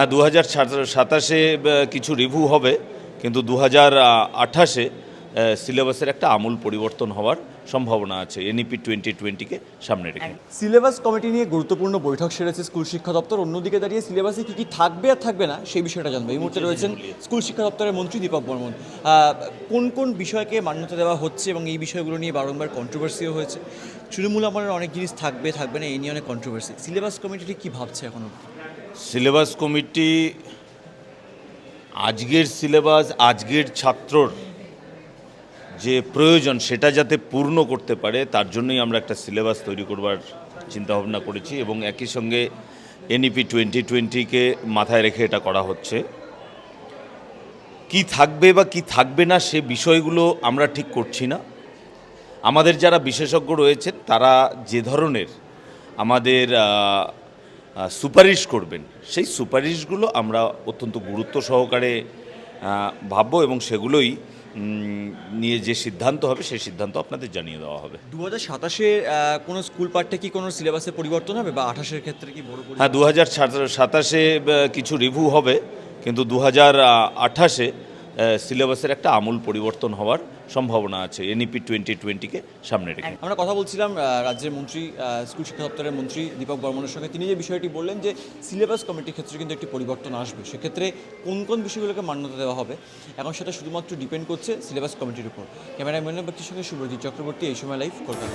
হ্যাঁ, 2027-এ কিছু রিভিউ হবে, কিন্তু 2028-এ সিলেবাসের একটা আমূল পরিবর্তন হওয়ার সম্ভাবনা আছে এনইপি 2020-কে সামনে রেখে। সিলেবাস কমিটি নিয়ে গুরুত্বপূর্ণ বৈঠক সেরেছে স্কুল শিক্ষা দপ্তর। অন্যদিকে দাঁড়িয়ে সিলেবাসে কী কী থাকবে আর থাকবে না সেই বিষয়টা জানবো। এই মুহূর্তে রয়েছেন স্কুল শিক্ষা দপ্তরের মন্ত্রী দীপক বর্মন। কোন কোন বিষয়কে মান্যতা দেওয়া হচ্ছে এবং এই বিষয়গুলো নিয়ে বারংবার কন্ট্রোভার্সিও হয়েছে। তৃণমূল আমলের অনেক জিনিস থাকবে থাকবে না, এই নিয়ে অনেক কন্ট্রোভার্সি। সিলেবাস কমিটি কী ভাবছে এখনো? সিলেবাস কমিটি আজকের সিলেবাস, আজকের ছাত্রর যে প্রয়োজন সেটা যাতে পূর্ণ করতে পারে তার জন্যই আমরা একটা সিলেবাস তৈরি করবার চিন্তাভাবনা করেছি, এবং একই সঙ্গে এনইপি 2020-কে মাথায় রেখে এটা করা হচ্ছে। কি থাকবে বা কি থাকবে না সে বিষয়গুলো আমরা ঠিক করছি না। আমাদের যারা বিশেষজ্ঞ রয়েছেন তারা যে ধরনের আমাদের সুপারিশ করবেন সেই সুপারিশগুলো আমরা অত্যন্ত গুরুত্ব সহকারে ভাববো, এবং সেগুলোই নিয়ে যে সিদ্ধান্ত হবে সেই সিদ্ধান্ত আপনাদের জানিয়ে দেওয়া হবে। 2027-এ কোনো স্কুল পাঠ্যে কি কোনো সিলেবাসে পরিবর্তন হবে বা 28-এর ক্ষেত্রে কি বড় পরিবর্তন? হ্যাঁ, 2027-এ কিছু রিভিউ হবে, কিন্তু 2028-এ সিলেবাসের একটা আমূল পরিবর্তন হওয়ার সম্ভাবনা আছে এনইপি 2020-কে সামনে রেখে। আমরা কথা বলছিলাম রাজ্যের মন্ত্রী, স্কুল শিক্ষা দপ্তরের মন্ত্রী দীপক বর্মনের সঙ্গে। তিনি যে বিষয়টি বললেন যে সিলেবাস কমিটির ক্ষেত্রে কিন্তু একটি পরিবর্তন আসবে, সেক্ষেত্রে কোন কোন বিষয়গুলোকে মান্যতা দেওয়া হবে এখন সেটা শুধুমাত্র ডিপেন্ড করছে সিলেবাস কমিটির উপর। ক্যামেরায় মনোব্যক্তির সঙ্গে শুভজিৎ চক্রবর্তী, এই সময় লাইভ, কলকাতা।